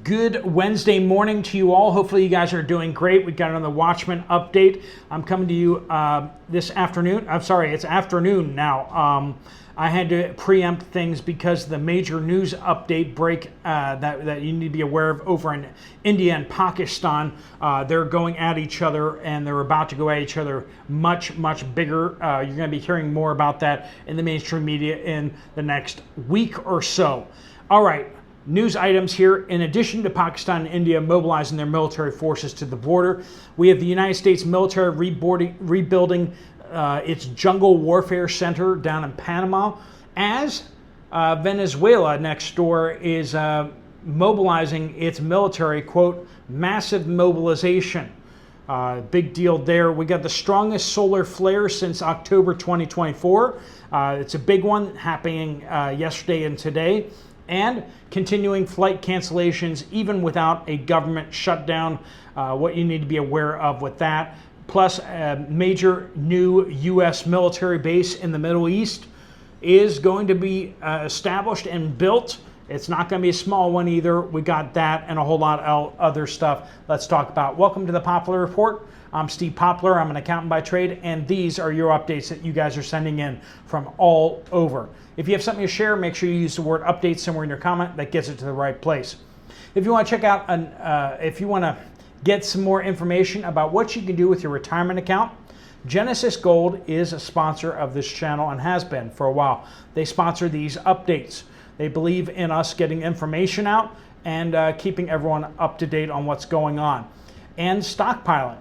Good Wednesday morning to you all. Hopefully you guys are doing great. We've got another Watchmen update. I'm coming to you this afternoon. I'm sorry, it's afternoon now. I had to preempt things because the major news update break that you need to be aware of over in India and Pakistan, they're going at each other and they're about to go at each other much bigger. You're going to be hearing more about that in the mainstream media in the next week or so. All right. News items here. In addition to Pakistan and India mobilizing their military forces to the border, we have the United States military rebuilding its jungle warfare center down in Panama, as Venezuela next door is mobilizing its military, quote, massive mobilization. Big deal there. We got the strongest solar flare since October 2024. It's a big one happening yesterday and today. And continuing flight cancellations even without a government shutdown, what you need to be aware of with that. Plus, a major new U.S. military base in the Middle East is going to be established and built. It's not going to be a small one either. We got that and a whole lot of other stuff let's talk about. Welcome to the Poplar Report. I'm Steve Poplar. I'm an accountant by trade, and these are your updates that you guys are sending in from all over. If you have something to share, make sure you use the word update somewhere in your comment. That gets it to the right place. If you want to check out, if you want to get some more information about what you can do with your retirement account, Genesis Gold is a sponsor of this channel and has been for a while. They sponsor these updates. They believe in us getting information out and keeping everyone up to date on what's going on. And stockpiling.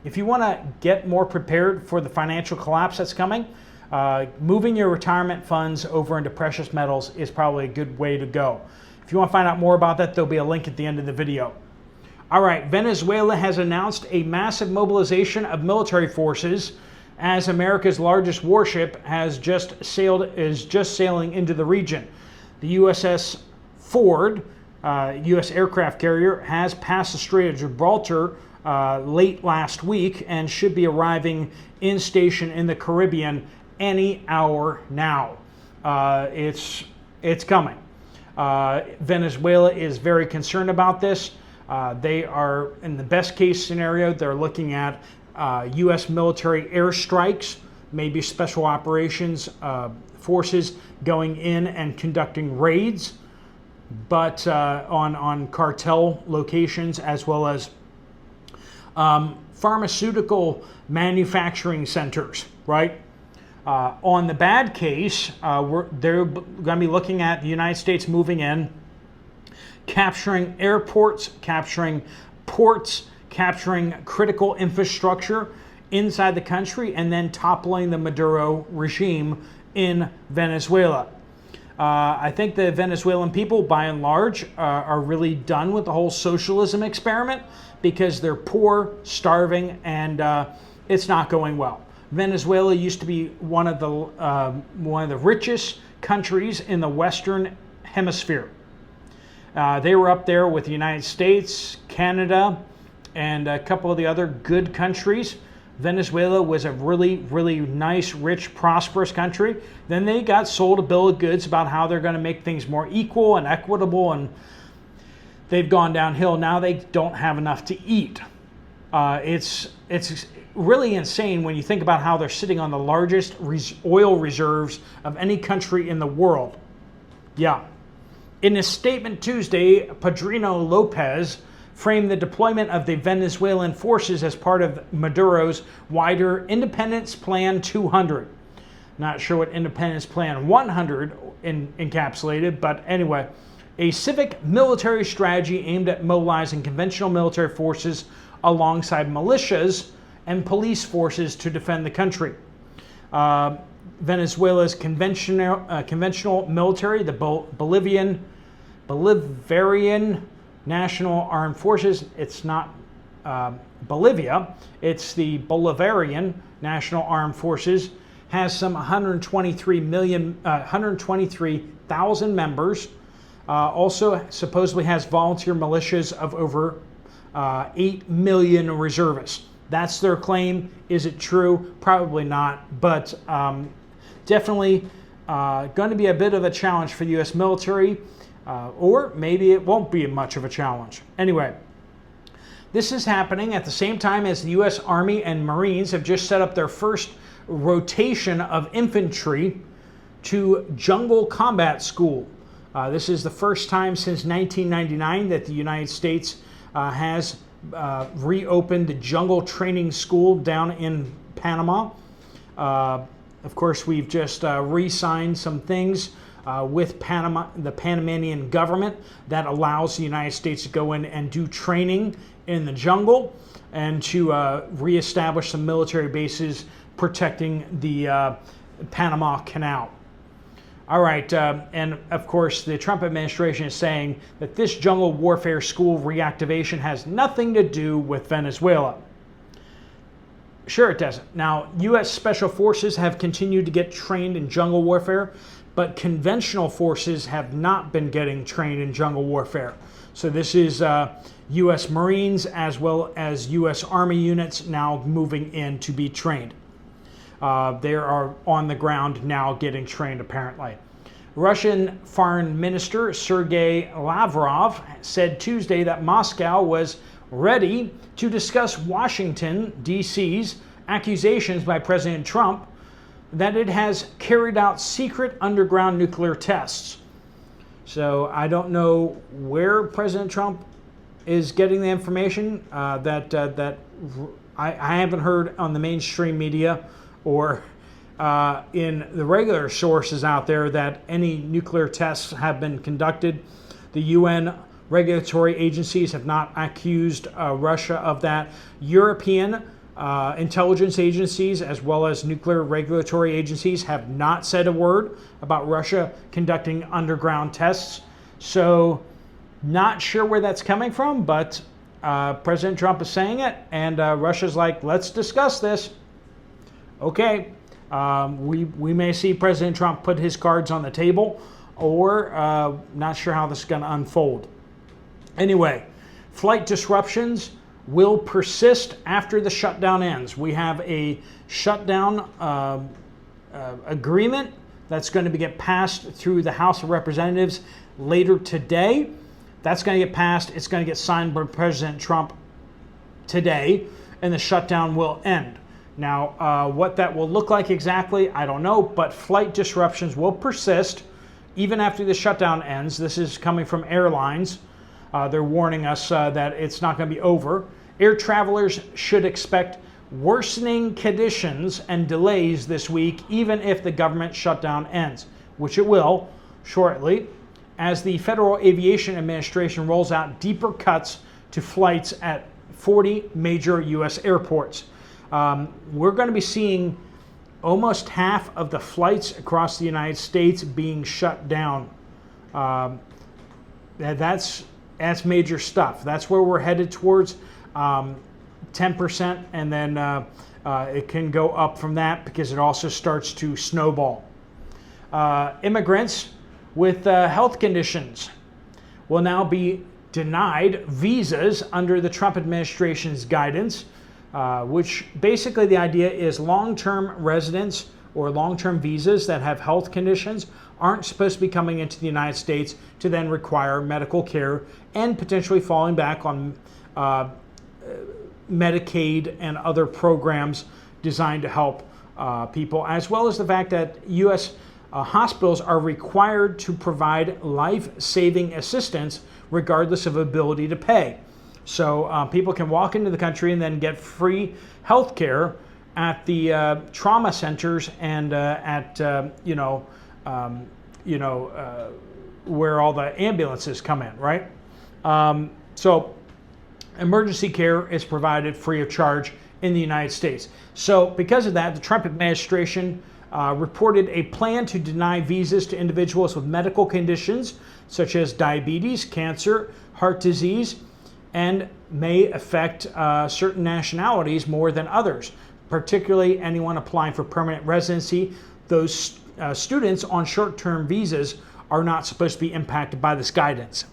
If you want to get more prepared for the financial collapse that's coming, moving your retirement funds over into precious metals is probably a good way to go. If you want to find out more about that, there'll be a link at the end of the video. All right, Venezuela has announced a massive mobilization of military forces as America's largest warship is just sailing into the region. The USS Ford, U.S. aircraft carrier, has passed the Strait of Gibraltar late last week and should be arriving in station in the Caribbean any hour now. It's coming. Venezuela is very concerned about this. They are, in the best case scenario, they're looking at U.S. military airstrikes, maybe special operations forces going in and conducting raids, but on cartel locations as well as pharmaceutical manufacturing centers, right? On the bad case, they're going to be looking at the United States moving in, capturing airports, capturing ports, capturing critical infrastructure inside the country, and then toppling the Maduro regime in Venezuela. I think the Venezuelan people, by and large, are really done with the whole socialism experiment because they're poor, starving, and it's not going well. Venezuela used to be one of the richest countries in the Western Hemisphere. They were up there with the United States, Canada, and a couple of the other good countries. Venezuela was a really nice, rich, prosperous country. Then they got sold a bill of goods about how they're going to make things more equal and equitable, and they've gone downhill. Now they don't have enough to eat. It's really insane when you think about how they're sitting on the largest oil reserves of any country in the world. Yeah. In a statement Tuesday, Padrino Lopez framed the deployment of the Venezuelan forces as part of Maduro's wider Independence Plan 200. Not sure what Independence Plan 100 encapsulated, but anyway, a civic military strategy aimed at mobilizing conventional military forces alongside militias and police forces to defend the country. Venezuela's conventional military, the Bolivarian National Armed Forces, it's not Bolivia, it's the Bolivarian National Armed Forces, has some 123,000 members. Also supposedly has volunteer militias of over 8 million reservists. That's their claim. Is it true? Probably not, but definitely going to be a bit of a challenge for the U.S. military. Or maybe it won't be much of a challenge. Anyway, this is happening at the same time as the U.S. Army and Marines have just set up their first rotation of infantry to jungle combat school. This is the first time since 1999 that the United States has reopened the jungle training school down in Panama. Of course, we've just re-signed some things with Panama, the Panamanian government, that allows the United States to go in and do training in the jungle and to reestablish some military bases protecting the Panama Canal. All right, and of course, the Trump administration is saying that this jungle warfare school reactivation has nothing to do with Venezuela. Sure it doesn't. Now, U.S. Special Forces have continued to get trained in jungle warfare, but conventional forces have not been getting trained in jungle warfare. So this is U.S. Marines as well as U.S. Army units now moving in to be trained. They are on the ground now getting trained, apparently. Russian Foreign Minister Sergei Lavrov said Tuesday that Moscow was ready to discuss Washington, D.C.'s accusations by President Trump that it has carried out secret underground nuclear tests. So I don't know where President Trump is getting the information that I haven't heard on the mainstream media or in the regular sources out there that any nuclear tests have been conducted. The UN regulatory agencies have not accused Russia of that. European intelligence agencies as well as nuclear regulatory agencies have not said a word about Russia conducting underground tests. So not sure where that's coming from, but President Trump is saying it, and Russia's like, let's discuss this. Okay, we may see President Trump put his cards on the table, or not sure how this is going to unfold. Anyway, flight disruptions will persist after the shutdown ends. We have a shutdown agreement that's going to get passed through the House of Representatives later today. That's going to get passed. It's going to get signed by President Trump today, and the shutdown will end. Now, what that will look like exactly, I don't know, but flight disruptions will persist even after the shutdown ends. This is coming from airlines. They're warning us that it's not going to be over. Air travelers should expect worsening conditions and delays this week, even if the government shutdown ends, which it will shortly, as the Federal Aviation Administration rolls out deeper cuts to flights at 40 major U.S. airports. We're going to be seeing almost half of the flights across the United States being shut down. That's major stuff. That's where we're headed towards 10%, and then it can go up from that because it also starts to snowball. Immigrants with health conditions will now be denied visas under the Trump administration's guidance, which basically the idea is long-term residents or long-term visas that have health conditions aren't supposed to be coming into the United States to then require medical care and potentially falling back on Medicaid and other programs designed to help people, as well as the fact that U.S. Hospitals are required to provide life-saving assistance regardless of ability to pay. So people can walk into the country and then get free health care at the trauma centers and at where all the ambulances come in, right? So emergency care is provided free of charge in the United States. So because of that, the Trump administration reported a plan to deny visas to individuals with medical conditions such as diabetes, cancer, heart disease, and may affect certain nationalities more than others, particularly anyone applying for permanent residency. Those students on short-term visas are not supposed to be impacted by this guidance.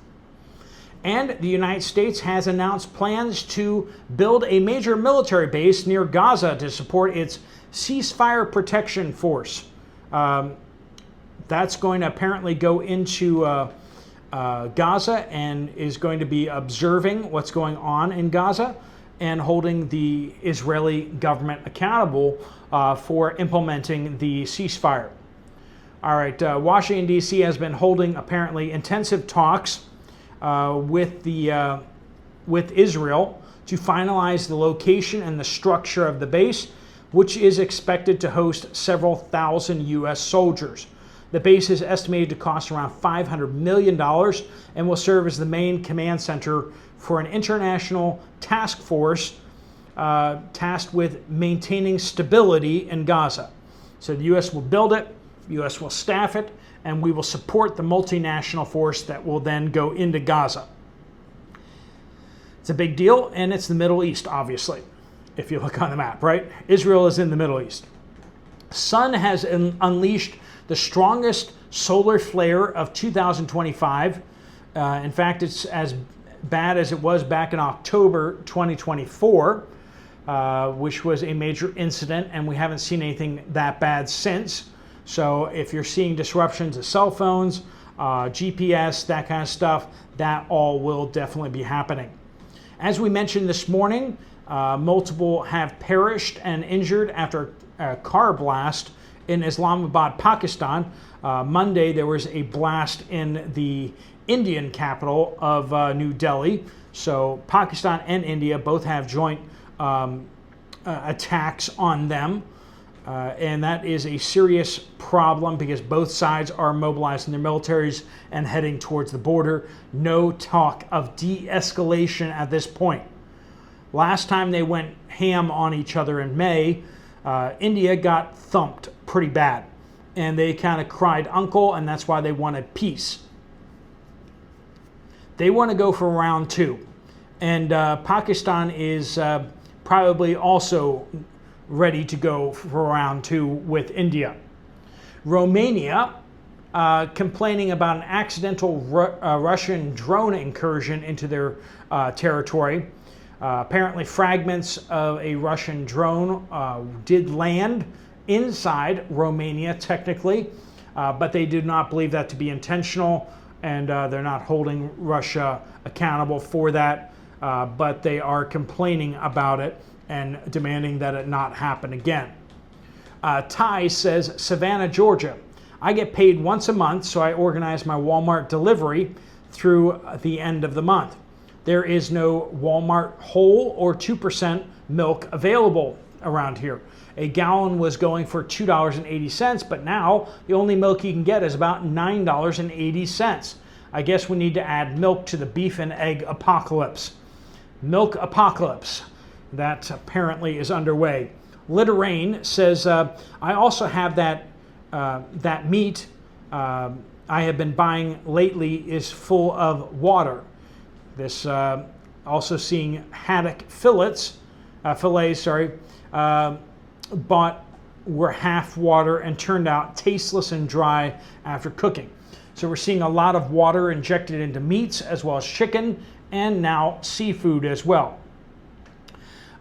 And the United States has announced plans to build a major military base near Gaza to support its ceasefire protection force. That's going to apparently go into Gaza and is going to be observing what's going on in Gaza and holding the Israeli government accountable for implementing the ceasefire. All right, Washington, D.C. has been holding apparently intensive talks with Israel to finalize the location and the structure of the base, which is expected to host several thousand U.S. soldiers. The base is estimated to cost around $500 million and will serve as the main command center for an international task force tasked with maintaining stability in Gaza. So the U.S. will build it, the U.S. will staff it, and we will support the multinational force that will then go into Gaza. It's a big deal, and it's the Middle East, obviously, if you look on the map, right? Israel is in the Middle East. Sun has unleashed the strongest solar flare of 2025. In fact, it's as bad as it was back in October 2024, which was a major incident, and we haven't seen anything that bad since. So if you're seeing disruptions to cell phones, GPS, that kind of stuff, that all will definitely be happening. As we mentioned this morning, multiple have perished and injured after a car blast in Islamabad, Pakistan. Monday, there was a blast in the Indian capital of New Delhi. So Pakistan and India both have joint attacks on them. And that is a serious problem because both sides are mobilizing their militaries and heading towards the border. No talk of de-escalation at this point. Last time they went ham on each other in May, India got thumped pretty bad. And they kind of cried uncle, and that's why they wanted peace. They want to go for round two. And Pakistan is probably also ready to go for round two with India. Romania complaining about an accidental Russian drone incursion into their territory. Apparently fragments of a Russian drone did land inside Romania technically, but they did not believe that to be intentional, and they're not holding Russia accountable for that, but they are complaining about it and demanding that it not happen again. Ty says, Savannah, Georgia. I get paid once a month, so I organize my Walmart delivery through the end of the month. There is no Walmart whole or 2% milk available around here. A gallon was going for $2.80, but now the only milk you can get is about $9.80. I guess we need to add milk to the beef and egg apocalypse. Milk apocalypse. That apparently is underway. Litterain says, I also have that meat I have been buying lately is full of water. This also seeing haddock fillets, bought were half water and turned out tasteless and dry after cooking. So we're seeing a lot of water injected into meats as well as chicken and now seafood as well.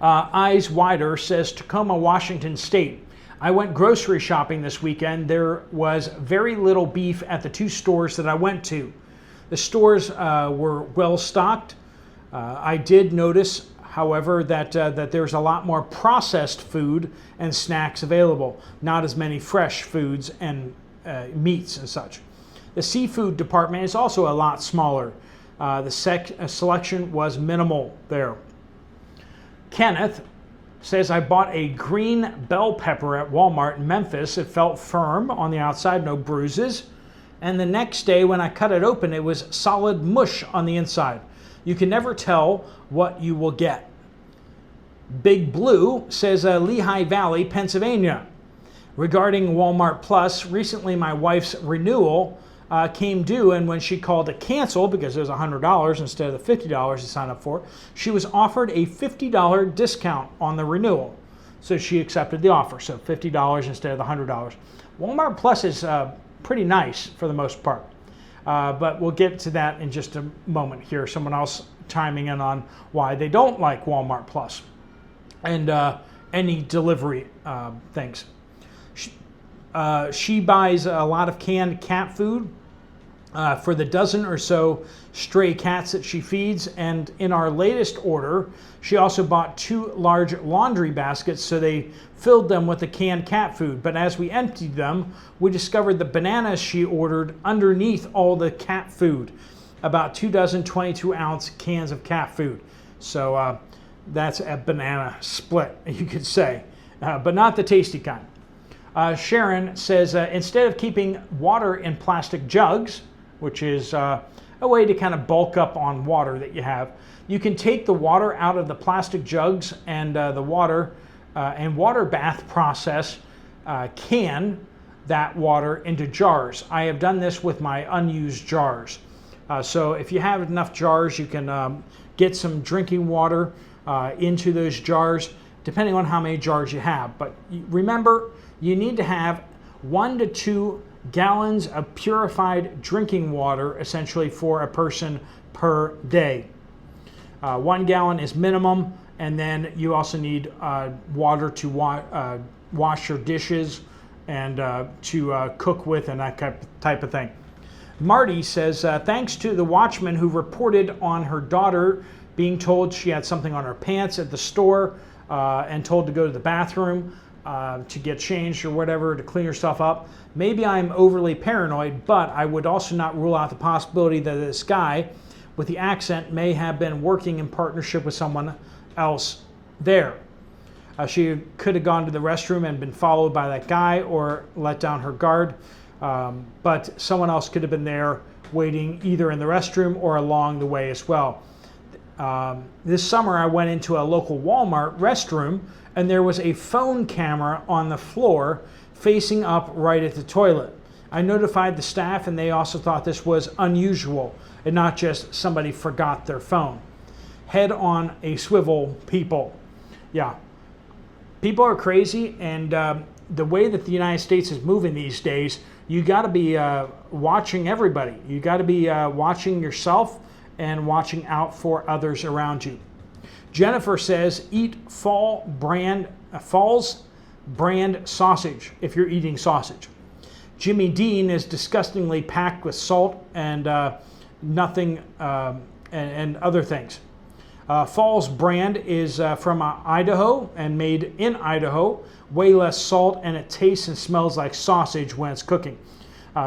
Eyes Wider says, Tacoma, Washington State. I went grocery shopping this weekend. There was very little beef at the two stores that I went to. The stores were well stocked. I did notice, however, that there's a lot more processed food and snacks available, not as many fresh foods and meats and such. The seafood department is also a lot smaller. The selection was minimal there. Kenneth says, I bought a green bell pepper at Walmart in Memphis. It felt firm on the outside, no bruises. And the next day when I cut it open, it was solid mush on the inside. You can never tell what you will get. Big Blue says, Lehigh Valley, Pennsylvania. Regarding Walmart Plus, recently my wife's renewal came due, and when she called to cancel, because it was $100 instead of the $50 to sign up for, she was offered a $50 discount on the renewal. So she accepted the offer, so $50 instead of the $100. Walmart Plus is pretty nice for the most part, but we'll get to that in just a moment here. Someone else chiming in on why they don't like Walmart Plus and any delivery things. She buys a lot of canned cat food for the dozen or so stray cats that she feeds. And in our latest order, she also bought 2 large laundry baskets, so they filled them with the canned cat food. But as we emptied them, we discovered the bananas she ordered underneath all the cat food. About 2 dozen 22-ounce cans of cat food. So that's a banana split, you could say, but not the tasty kind. Sharon says, instead of keeping water in plastic jugs, which is a way to kind of bulk up on water that you have, you can take the water out of the plastic jugs and the water bath process can that water into jars. I have done this with my unused jars. So if you have enough jars, you can get some drinking water into those jars, depending on how many jars you have. But remember, you need to have 1 to 2 gallons of purified drinking water, essentially, for a person per day. 1 gallon is minimum, and then you also need water to wash your dishes and to cook with and that type of thing. Marty says, thanks to the Watchmen who reported on her daughter being told she had something on her pants at the store and told to go to the bathroom to get changed or whatever, to clean herself up. Maybe I'm overly paranoid, but I would also not rule out the possibility that this guy with the accent may have been working in partnership with someone else there. She could have gone to the restroom and been followed by that guy or let down her guard, but someone else could have been there waiting either in the restroom or along the way as well. This summer I went into a local Walmart restroom and there was a phone camera on the floor facing up right at the toilet. I notified the staff and they also thought this was unusual and not just somebody forgot their phone. Head on a swivel, people. Yeah, people are crazy, and the way that the United States is moving these days, you got to be watching everybody. You got to be watching yourself and watching out for others around you. Jennifer says, eat Fall's brand sausage if you're eating sausage. Jimmy Dean is disgustingly packed with salt and nothing and other things. Fall's brand is from Idaho and made in Idaho. Way less salt, and it tastes and smells like sausage when it's cooking.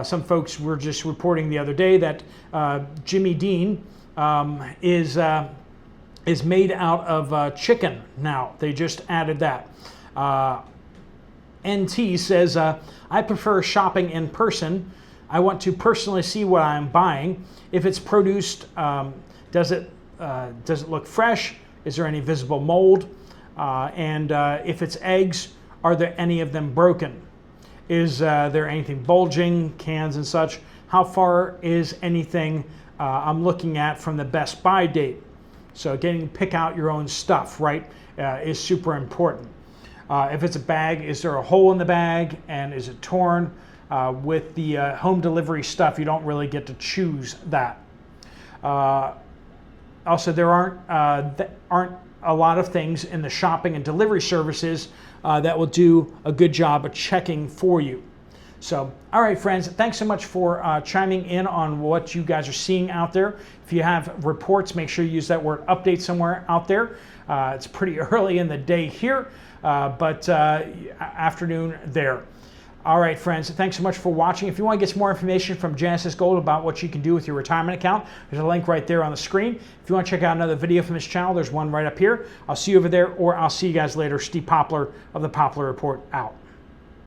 Some folks were just reporting the other day that Jimmy Dean is made out of chicken now. They just added that. NT says, I prefer shopping in person. I want to personally see what I'm buying. If it's produced, does it look fresh? Is there any visible mold? And if it's eggs, are there any of them broken? Is there anything bulging, cans and such? How far is anything I'm looking at from the best buy date? So getting to pick out your own stuff, right, is super important. If it's a bag, is there a hole in the bag and is it torn? With the home delivery stuff, you don't really get to choose that. Also, there aren't a lot of things in the shopping and delivery services that will do a good job of checking for you. So, all right, friends, thanks so much for chiming in on what you guys are seeing out there. If you have reports, make sure you use that word update somewhere out there. It's pretty early in the day here, but afternoon there. All right, friends, thanks so much for watching. If you want to get some more information from Genesis Gold about what you can do with your retirement account, there's a link right there on the screen. If you want to check out another video from this channel, there's one right up here. I'll see you over there, or I'll see you guys later. Steve Poplar of the Poplar Report out.